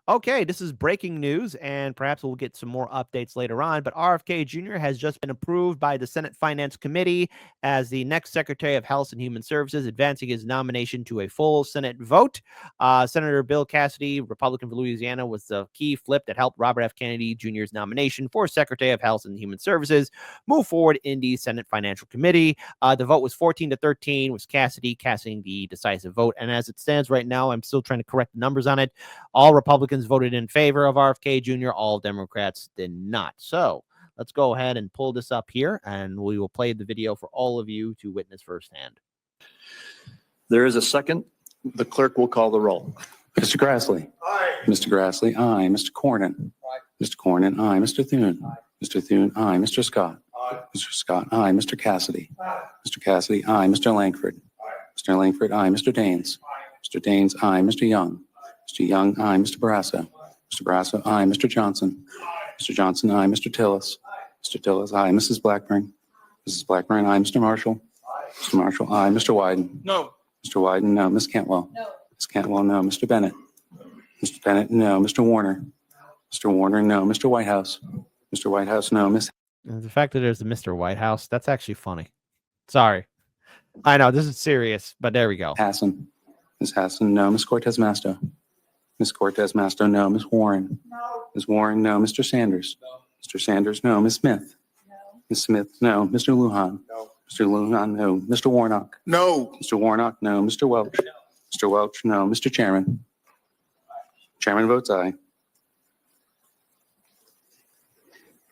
Okay, this is breaking news, and perhaps we'll get some more updates later on. But RFK Jr. has just been approved by the Senate Finance Committee as the next Secretary of Health and Human Services, advancing his nomination to a full Senate vote. Senator Bill Cassidy, Republican for Louisiana, was the key flip that helped Robert F. Kennedy Jr.'s nomination for Secretary of Health and Human Services move forward in the Senate Financial Committee. The vote was 14-13, with Cassidy casting the decisive vote. And as it stands right now, I'm still trying to correct the numbers on it. All Republicans voted in favor of RFK Jr. All Democrats did not. So let's go ahead and pull this up here, and we will play the video for all of you to witness firsthand. There is a second. The clerk will call the roll. Mr. Grassley. Aye. Mr. Grassley, aye. Mr. Cornyn. Aye. Mr. Cornyn, aye. Mr. Thune. Aye. Mr. Thune, aye. Mr. Scott. Aye. Mr. Scott, aye. Mr. Cassidy. Aye. Mr. Cassidy, aye. Mr. Langford. Aye. Mr. Langford, aye. Mr. Daines. Aye. Mr. Daines, aye. Mr. Young. Mr. Young, aye. Mr. Barrasso. Mr. Barrasso, aye. Mr. Johnson. Mr. Johnson, aye. Mr. Tillis. Mr. Tillis, aye. Mrs. Blackburn. Mrs. Blackburn, aye. Mr. Marshall. Mr. Marshall, aye. Mr. Wyden. No. Mr. Wyden, no. Ms. Cantwell. No. Ms. Cantwell, no. Mr. Bennett. Mr. Bennett, no. Mr. Warner. Mr. Warner, no. Mr. Whitehouse. Mr. Whitehouse, no. Ms. The fact that there's a Mr. Whitehouse, that's actually funny. Sorry. I know this is serious, but there we go. Hassan. Ms. Hassan, no. Ms. Cortez Masto. Ms. Cortez Masto, no. Ms. Warren. No. Ms. Warren, no. Mr. Sanders. No. Mr. Sanders, no. Ms. Smith. No. Ms. Smith, no. Mr. Lujan. No. Mr. Lujan, no. Mr. Warnock. No. Mr. Warnock, no. Mr. Welch. Mr. Welch, no. Mr. Chairman. Chairman votes aye.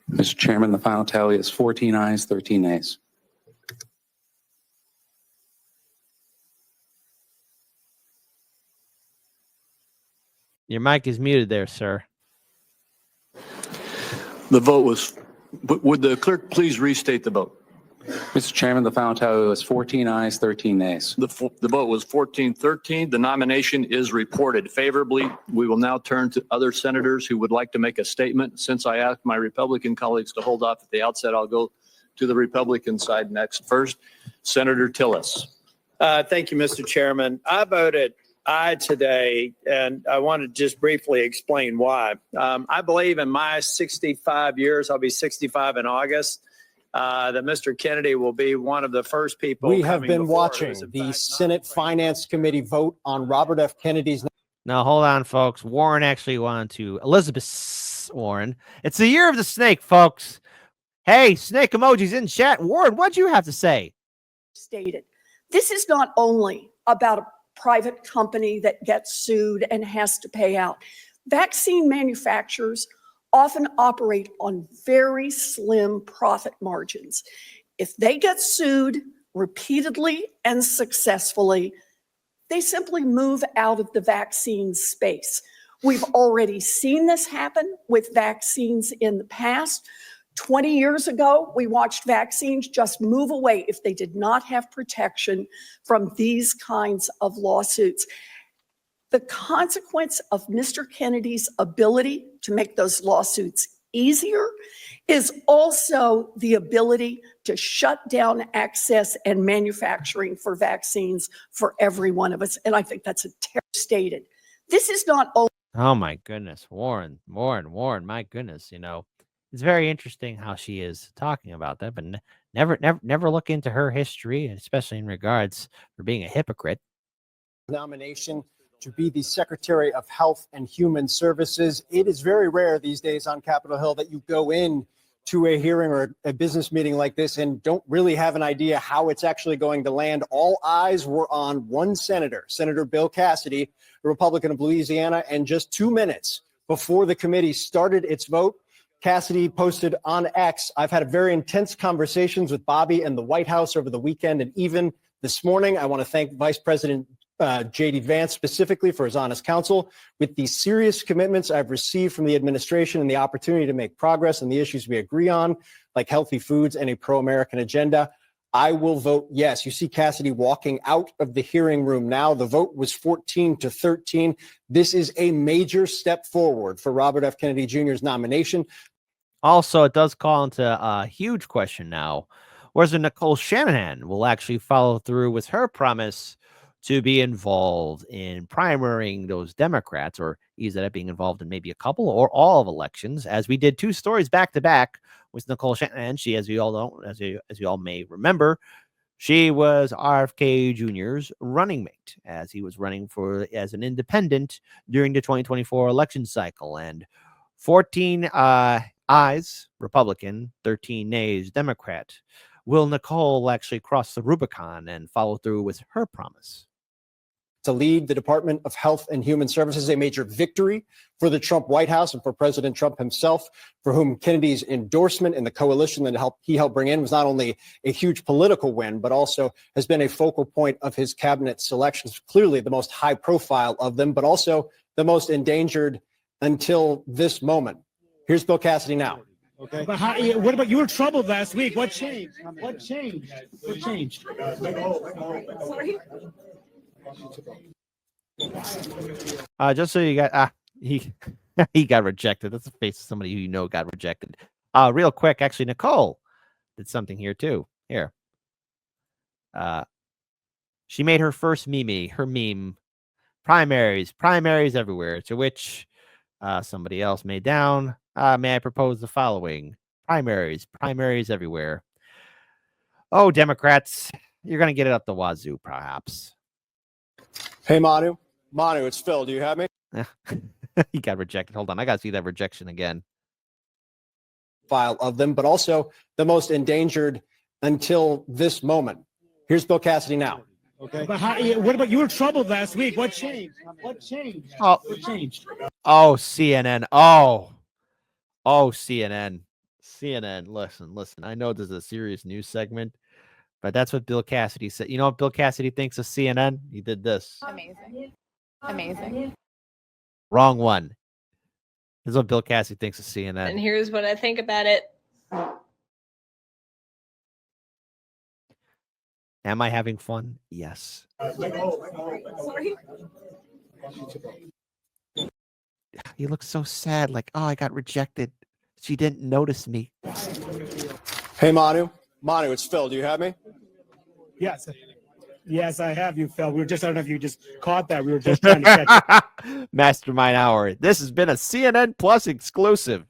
Mr. Chairman, the final tally is 14 ayes, 13 nays. Your mic is muted there, sir. The vote was, would the clerk please restate the vote? Mr. Chairman, the final tally was 14 ayes, 13 nays. The vote was 14-13. The nomination is reported favorably. We will now turn to other senators who would like to make a statement. Since I asked my Republican colleagues to hold off at the outset, I'll go to the Republican side next. First, Senator Tillis. Thank you, Mr. Chairman. I voted aye today, and I want to just briefly explain why. I believe in my 65 years, I'll be 65 in August, that Mr. Kennedy will be one of the first people. We have been watching the Senate Finance Committee vote on Robert F. Kennedy's. Now, hold on, folks. Warren actually wanted to. Elizabeth Warren. It's the year of the snake, folks. Hey, snake emojis in chat. Warren, what'd you have to say? Stated. This is not only about a private company that gets sued and has to pay out. Vaccine manufacturers often operate on very slim profit margins. If they get sued repeatedly and successfully, they simply move out of the vaccine space. We've already seen this happen with vaccines in the past. 20 years ago, we watched vaccines just move away if they did not have protection from these kinds of lawsuits. The consequence of Mr. Kennedy's ability to make those lawsuits easier is also the ability to shut down access and manufacturing for vaccines for every one of us. And I think that's a stated. This is not only. Oh, my goodness. Warren, my goodness, It's very interesting how she is talking about that, but never look into her history, especially in regards for being a hypocrite. Nomination to be the Secretary of Health and Human Services. It is very rare these days on Capitol Hill that you go in to a hearing or a business meeting like this and don't really have an idea how it's actually going to land. All eyes were on one senator, Senator Bill Cassidy, a Republican of Louisiana, and just 2 minutes before the committee started its vote, Cassidy posted on X, "I've had very intense conversations with Bobby and the White House over the weekend and even this morning. I want to thank Vice President J.D. Vance specifically for his honest counsel. With the serious commitments I've received from the administration and the opportunity to make progress on the issues we agree on, like healthy foods and a pro-American agenda, I will vote yes." You see Cassidy walking out of the hearing room now. The vote was 14-13. This is a major step forward for Robert F. Kennedy Jr.'s nomination. Also, it does call into a huge question now, whether Nicole Shanahan will actually follow through with her promise to be involved in primarying those Democrats, or he's ended up being involved in maybe a couple or all of elections, as we did 2 stories back to back with Nicole Shanahan. She, as you all know, as you all may remember, she was RFK Jr.'s running mate as he was running for as an independent during the 2024 election cycle. And 14 ayes, Republican, 13 nays, Democrat. Will Nicole actually cross the Rubicon and follow through with her promise? To lead the Department of Health and Human Services, a major victory for the Trump White House and for President Trump himself, for whom Kennedy's endorsement and the coalition that he helped bring in was not only a huge political win, but also has been a focal point of his cabinet selections, clearly the most high profile of them, but also the most endangered until this moment. Here's Bill Cassidy now. Okay. But what about, you were troubled last week? What changed? What changed? What changed? Just so you got he he got rejected. That's the face of somebody who you know got rejected. Real quick, actually, Nicole did something here too. Here. She made her first meme, primaries everywhere, to which somebody else made down. May I propose the following? Primaries everywhere. Oh, Democrats, you're going to get it up the wazoo, perhaps. Hey, Manu, it's Phil. Do you have me? He got rejected. Hold on. I got to see that rejection again. File of them, but also the most endangered until this moment. Here's Bill Cassidy now. Okay. But what about, you were troubled last week? What changed? What changed? Oh, what changed? Oh, CNN. Oh, CNN. CNN. Listen. I know this is a serious news segment, but that's what Bill Cassidy said. You know what Bill Cassidy thinks of CNN? He did this. Amazing. Wrong one. This is what Bill Cassidy thinks of CNN. And here's what I think about it. Am I having fun? Yes. Sorry. He looks so sad, like, oh, I got rejected. She didn't notice me. Hey, Manu, it's Phil. Do you have me? Yes, I have you, Phil. I don't know if you just caught that. We were just trying to catch it. Mastermind Hour. This has been a CNN Plus exclusive.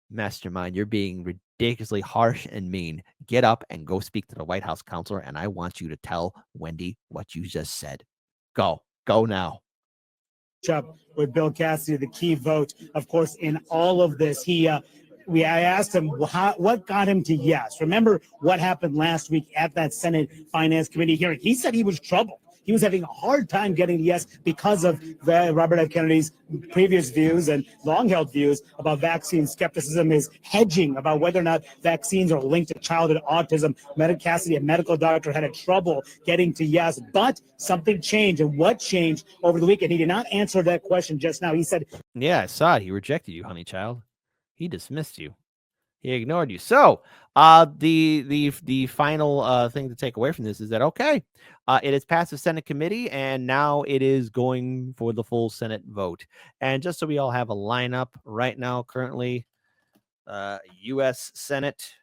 Mastermind, you're being ridiculously harsh and mean. Get up and go speak to the White House counselor, and I want you to tell Wendy what you just said. Go now. Up with Bill Cassidy, the key vote, of course, in all of this. I asked him what got him to yes. Remember what happened last week at that Senate Finance Committee hearing? He said he was troubled. He was having a hard time getting yes because of Robert F. Kennedy's previous views and long-held views about vaccine skepticism, his hedging about whether or not vaccines are linked to childhood autism. Cassidy, a medical doctor, had a trouble getting to yes, but something changed. And what changed over the weekend? He did not answer that question just now. He said, yeah, I saw it. He rejected you, honey child. He dismissed you. He ignored you. So the final thing to take away from this is that, okay, it has passed the Senate committee, and now it is going for the full Senate vote. And just so we all have a lineup right now, currently, U.S. Senate,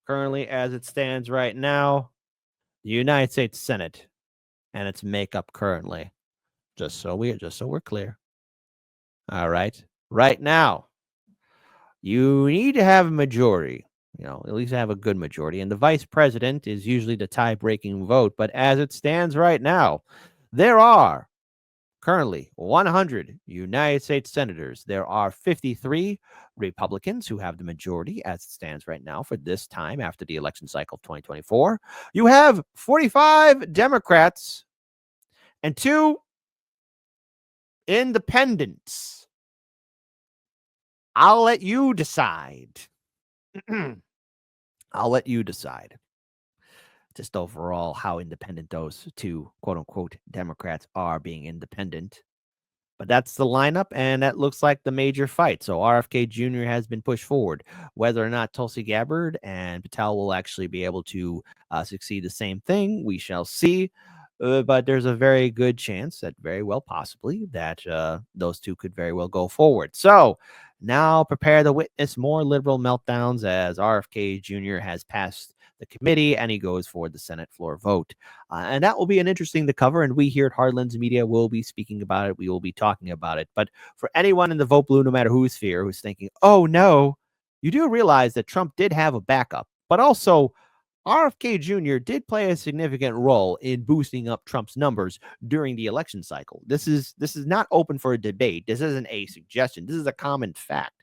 currently as it stands right now, the United States Senate and its makeup currently, just so we're clear. All right. Right now, you need to have a majority, at least have a good majority. And the vice president is usually the tie-breaking vote. But as it stands right now, there are currently 100 United States senators. There are 53 Republicans who have the majority as it stands right now for this time after the election cycle of 2024. You have 45 Democrats and 2 independents. I'll let you decide. I'll let you decide. Just overall how independent those 2 quote-unquote Democrats are, being independent. But that's the lineup, and that looks like the major fight. So RFK Jr. has been pushed forward. Whether or not Tulsi Gabbard and Patel will actually be able to succeed the same thing, we shall see. But there's a very good chance that very well possibly that those 2 could very well go forward. So now prepare to witness more liberal meltdowns as RFK Jr. has passed the committee, and he goes for the Senate floor vote. And that will be an interesting to cover. And we here at Hardlands Media will be speaking about it. We will be talking about it. But for anyone in the vote blue, no matter whose sphere, who's thinking, oh no, you do realize that Trump did have a backup, but also RFK Jr. did play a significant role in boosting up Trump's numbers during the election cycle. This is not open for a debate. This isn't a suggestion. This is a common fact.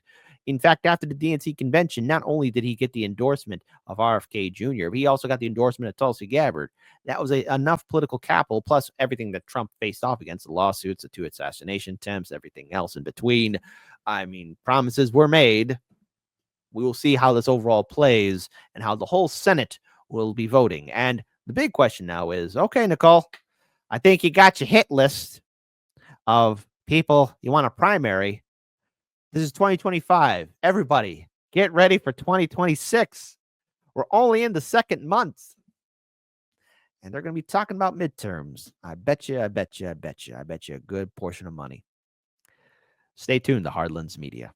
In fact, after the DNC convention, not only did he get the endorsement of RFK Jr., but he also got the endorsement of Tulsi Gabbard. That was enough political capital, plus everything that Trump faced off against, the lawsuits, the 2 assassination attempts, everything else in between. I mean, promises were made. We will see how this overall plays and how the whole Senate will be voting. And the big question now is, okay, Nicole, I think you got your hit list of people you want a primary. This is 2025. Everybody, get ready for 2026. We're only in the second month. And they're going to be talking about midterms. I bet you a good portion of money. Stay tuned to Hardlands Media.